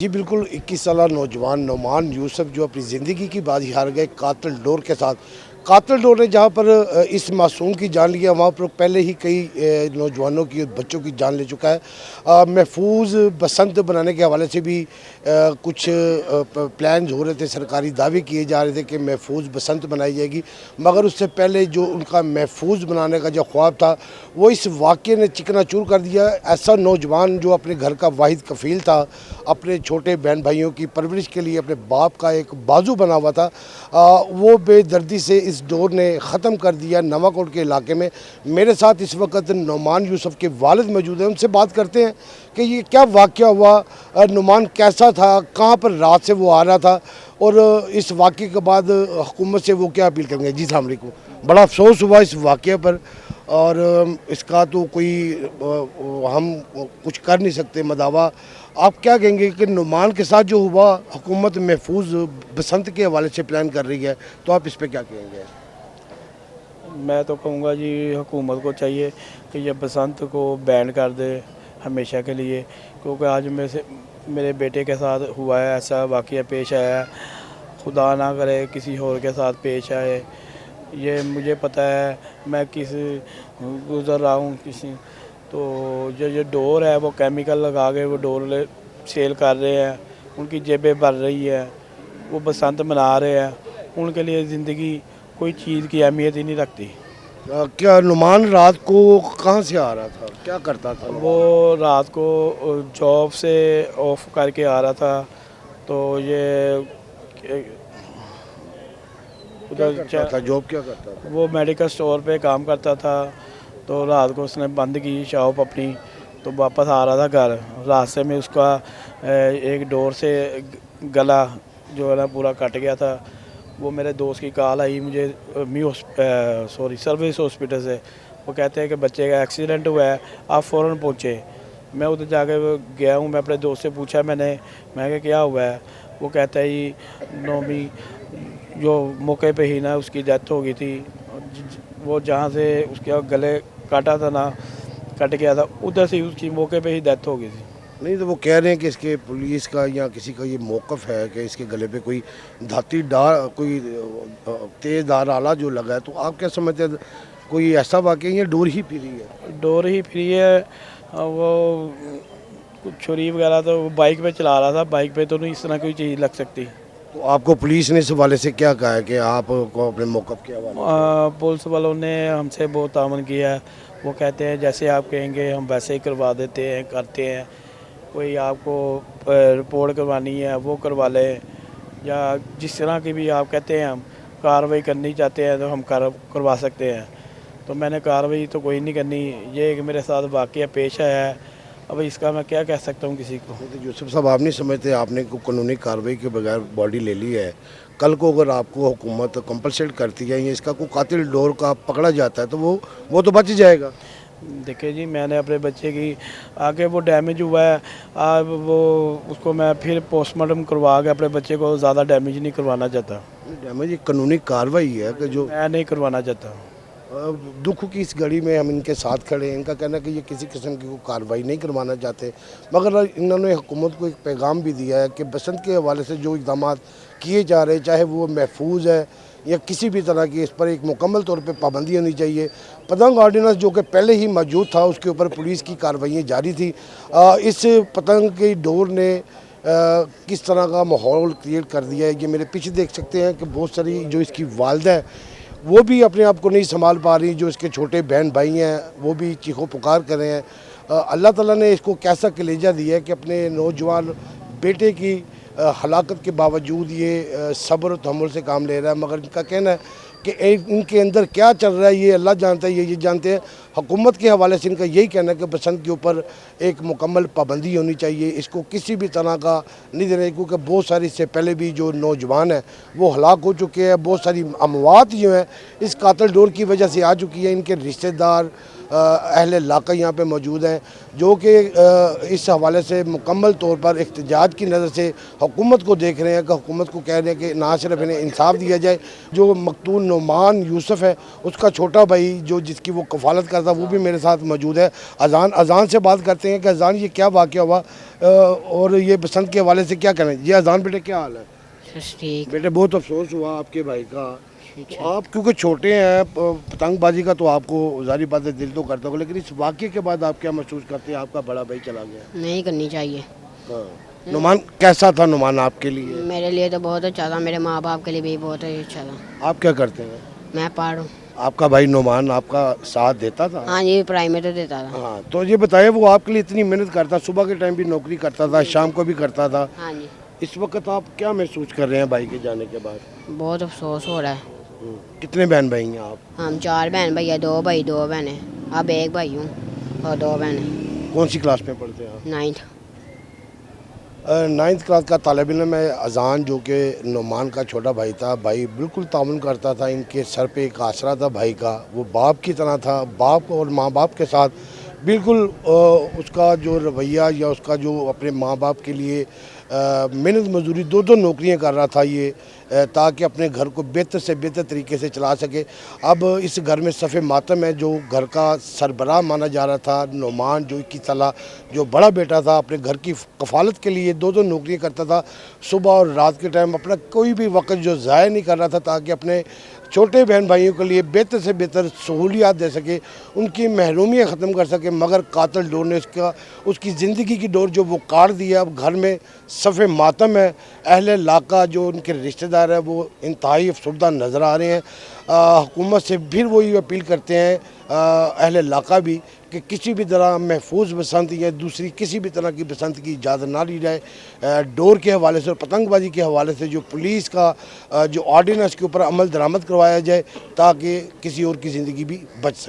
جی بالکل 21 سالہ نوجوان نعمان یوسف جو اپنی زندگی کی بازی ہار گئے قاتل ڈور کے ساتھ۔ قاتل ڈور نے جہاں پر اس معصوم کی جان لیا وہاں پر پہلے ہی کئی نوجوانوں کی بچوں کی جان لے چکا ہے۔ محفوظ بسنت بنانے کے حوالے سے بھی کچھ پلانز ہو رہے تھے، سرکاری دعوے کیے جا رہے تھے کہ محفوظ بسنت بنائی جائے گی، مگر اس سے پہلے جو ان کا محفوظ بنانے کا جو خواب تھا وہ اس واقعے نے چکنا چور کر دیا۔ ایسا نوجوان جو اپنے گھر کا واحد کفیل تھا، اپنے چھوٹے بہن بھائیوں کی پرورش کے لیے اپنے باپ کا ایک بازو بنا ہوا تھا، وہ بے دردی سے اس ڈور نے ختم کر دیا نواں کوٹ کے علاقے میں۔ میرے ساتھ اس وقت نعمان یوسف کے والد موجود ہیں، ان سے بات کرتے ہیں کہ یہ کیا واقعہ ہوا، نعمان کیسا تھا، کہاں پر رات سے وہ آ رہا تھا، اور اس واقعے کے بعد حکومت سے وہ کیا اپیل کریں گے۔ جی السلام علیکم۔ بڑا افسوس ہوا اس واقعے پر، اور اس کا تو کوئی ہم کچھ کر نہیں سکتے مداوا۔ آپ کیا کہیں گے کہ نعمان کے ساتھ جو ہوا، حکومت محفوظ بسنت کے حوالے سے پلان کر رہی ہے، تو آپ اس پہ کیا کہیں گے؟ میں تو کہوں گا جی حکومت کو چاہیے کہ یہ بسنت کو بین کر دے ہمیشہ کے لیے، کیونکہ آج میرے بیٹے کے ساتھ ہوا ہے، ایسا واقعہ پیش آیا ہے، خدا نہ کرے کسی اور کے ساتھ پیش آئے۔ یہ مجھے پتہ ہے، میں گزر رہا ہوں تو یہ ڈور ہے وہ کیمیکل لگا کے وہ ڈور سیل کر رہے ہیں، ان کی جیبیں بھر رہی ہے، وہ بسنت منا رہے ہیں، ان کے لیے زندگی کوئی چیز کی اہمیت ہی نہیں رکھتی۔ کیا نعمان رات کو کہاں سے آ رہا تھا، کیا کرتا تھا؟ وہ رات کو جاب سے آف کر کے آ رہا تھا، تو یہ جاب کیا کرتا تھا؟ وہ میڈیکل سٹور پہ کام کرتا تھا، تو رات کو اس نے بند کی شاپ اپنی، تو واپس آ رہا تھا گھر۔ راستے میں اس کا ایک ڈور سے گلا جو ہے نا پورا کٹ گیا تھا۔ وہ میرے دوست کی کال آئی مجھے سروس ہاسپٹل سے، وہ کہتے ہیں کہ بچے کا ایکسیڈنٹ ہوا ہے، آپ فوراً پہنچے۔ میں ادھر جا کے گیا ہوں، میں اپنے دوست سے پوچھا میں کہ کیا ہوا ہے، وہ کہتا ہے جی نومی جو موقع پہ ہی نا اس کی ڈیتھ ہو گئی تھی، وہ جہاں سے اس کے گلے کاٹا تھا نا، کٹ گیا تھا، ادھر سے اس کی موقع پہ ہی ڈیتھ ہو گئی تھی۔ نہیں تو وہ کہہ رہے ہیں کہ اس کے پولیس کا یا کسی کا یہ موقف ہے کہ اس کے گلے پہ کوئی دھاتی کوئی تیز دھار آلہ جو لگا ہے، تو آپ کیا سمجھتے ہیں کوئی ایسا واقعہ یا ڈور ہی پھری ہے؟ ڈور ہی فری ہے، وہ چھری وغیرہ تو وہ بائک پہ چلا رہا تھا، بائک پہ تو نہیں اس طرح کوئی چیز لگ سکتی۔ تو آپ کو پولیس نے اس حوالے سے کیا کہا ہے کہ آپ کو اپنے موقف کے حوالے سے؟ پولیس والوں نے ہم سے بہت تعاون کیا ہے، وہ کہتے ہیں جیسے آپ کہیں گے ہم ویسے ہی کروا دیتے ہیں، کرتے ہیں۔ کوئی آپ کو رپورٹ کروانی ہے وہ کروا لیں، یا جس طرح کی بھی آپ کہتے ہیں ہم کارروائی کرنی چاہتے ہیں تو ہم کروا سکتے ہیں۔ تو میں نے کارروائی تو کوئی نہیں کرنی، یہ کہ میرے ساتھ واقعہ پیش آیا ہے، اب اس کا میں کیا کہہ سکتا ہوں کسی کو۔ یوسف صاحب آپ نہیں سمجھتے آپ نے قانونی کارروائی کے بغیر باڈی لے لی ہے، کل کو اگر آپ کو حکومت کمپلسیٹ کرتی ہے یا اس کا کوئی قاتل ڈور کا پکڑا جاتا ہے تو وہ تو بچ جائے گا؟ دیکھیں جی میں نے اپنے بچے کی آگے وہ ڈیمیج ہوا ہے، وہ اس کو میں پھر پوسٹ مارٹم کروا کے اپنے بچے کو زیادہ ڈیمیج نہیں کروانا چاہتا۔ ڈیمیج ایک قانونی کارروائی ہے کہ جو میں نہیں کروانا چاہتا۔ دکھ کی اس گھڑی میں ہم ان کے ساتھ کھڑے ہیں، ان کا کہنا ہے کہ یہ کسی قسم کی کوئی کارروائی نہیں کروانا چاہتے، مگر انہوں نے حکومت کو ایک پیغام بھی دیا ہے کہ بسنت کے حوالے سے جو اقدامات کیے جا رہے ہیں، چاہے وہ محفوظ ہے یا کسی بھی طرح کی، اس پر ایک مکمل طور پہ پابندی ہونی چاہیے۔ پتنگ آرڈیننس جو کہ پہلے ہی موجود تھا، اس کے اوپر پولیس کی کارروائیاں جاری تھی۔ اس پتنگ کی ڈور نے کس طرح کا ماحول کریٹ کر دیا ہے، یہ میرے پیچھے دیکھ سکتے ہیں کہ بہت ساری جو اس کی والدہ ہے وہ بھی اپنے آپ کو نہیں سنبھال پا رہی، جو اس کے چھوٹے بہن بھائی ہیں وہ بھی چیخو پکار کر رہے ہیں۔ اللہ تعالیٰ نے اس کو کیسا کلیجہ دیا ہے کہ اپنے نوجوان بیٹے کی ہلاکت کے باوجود یہ صبر و تحمل سے کام لے رہا ہے، مگر ان کا کہنا ہے کہ ان کے اندر کیا چل رہا ہے یہ اللہ جانتا ہے، یہ جانتے ہیں۔ حکومت کے حوالے سے ان کا یہی کہنا ہے کہ بسنت کے اوپر ایک مکمل پابندی ہونی چاہیے، اس کو کسی بھی طرح کا نہیں دینا، کیونکہ بہت ساری اس سے پہلے بھی جو نوجوان ہیں وہ ہلاک ہو چکے ہیں، بہت ساری اموات جو ہیں اس قاتل ڈور کی وجہ سے آ چکی ہیں، ان کے رشتہ دار اہل علاقہ یہاں پہ موجود ہیں جو کہ اس حوالے سے مکمل طور پر احتجاج کی نظر سے حکومت کو دیکھ رہے ہیں کہ حکومت کو کہہ رہے ہیں کہ نہ صرف انہیں انصاف دیا جائے. جو مقتول نعمان یوسف ہے اس کا چھوٹا بھائی جو جس کی وہ کفالت کرتا وہ بھی میرے ساتھ موجود ہے. اذان سے بات کرتے ہیں کہ اذان یہ کیا واقعہ ہوا اور یہ بسنت کے حوالے سے کیا کہنا ہے. یہ اذان بیٹے کیا حال ہے؟ ٹھیک. بیٹے بہت افسوس ہوا آپ کے بھائی کا. تو آپ کیونکہ چھوٹے ہیں پتنگ بازی کا تو آپ کو ظاہری بات ہے دل تو کرتا ہوگا لیکن اس واقعے کے بعد آپ کیا محسوس کرتے ہیں؟ آپ کا بڑا بھائی چلا گیا. نہیں کرنی چاہیے. نعمان کیسا تھا نعمان آپ کے لیے؟ میرے لیے تو بہت اچھا تھا, میرے ماں باپ کے لیے بھی بہت اچھا تھا. آپ کیا کرتے ہیں؟ میں پڑھ رہا ہوں. آپ کا بھائی نعمان آپ کا ساتھ دیتا تھا؟ ہاں جی, پڑھائی میں تو دیتا تھا. ہاں تو یہ بتائیں وہ آپ کے لیے اتنی محنت کرتا, صبح کے ٹائم بھی نوکری کرتا تھا, شام کو بھی کرتا تھا. ہاں جی. اس وقت آپ کیا محسوس کر رہے ہیں بھائی کے جانے کے بعد؟ بہت افسوس ہو رہا ہے. کتنے بہن بھائی ہیں آپ؟ ہم 4 بہن بھائی ہیں, 2 بھائی 2 بہنیں. اب ایک بھائی ہوں اور 2 بہنیں. کون سی کلاس میں پڑھتے ہیں آپ؟ 9th. 9th کلاس کا طالب علم ہے اذان, جو کہ نعمان کا چھوٹا بھائی تھا. بھائی بالکل تعاون کرتا تھا, ان کے سر پہ ایک آسرا تھا بھائی کا, وہ باپ کی طرح تھا. باپ اور ماں باپ کے ساتھ بالکل اس کا جو رویہ یا اس کا جو اپنے ماں باپ کے لیے محنت مزدوری 2 نوکریاں کر رہا تھا یہ تاکہ اپنے گھر کو بہتر سے بہتر طریقے سے چلا سکے. اب اس گھر میں صف ماتم ہے. جو گھر کا سربراہ مانا جا رہا تھا نعمان, جو 21 سالہ جو بڑا بیٹا تھا, اپنے گھر کی کفالت کے لیے 2 نوکریاں کرتا تھا. صبح اور رات کے ٹائم اپنا کوئی بھی وقت جو ضائع نہیں کر رہا تھا تاکہ اپنے چھوٹے بہن بھائیوں کے لیے بہتر سے بہتر سہولیات دے سکے, ان کی محرومیاں ختم کر سکے. مگر قاتل ڈور نے اس کی زندگی کی ڈور جو وہ کاٹ دیا. اب گھر میں صف ماتم ہے. اہل علاقہ جو ان کے رشتہ دار ہیں وہ انتہائی افسردہ نظر آ رہے ہیں. حکومت سے پھر وہی اپیل کرتے ہیں اہل علاقہ بھی کہ کسی بھی طرح محفوظ بسنت یا دوسری کسی بھی طرح کی بسنت کی اجازت نہ لی جائے. ڈور کے حوالے سے اور پتنگ بازی کے حوالے سے جو پولیس کا جو آرڈیننس کے اوپر عمل درآمد کروایا جائے تاکہ کسی اور کی زندگی بھی بچ سکے.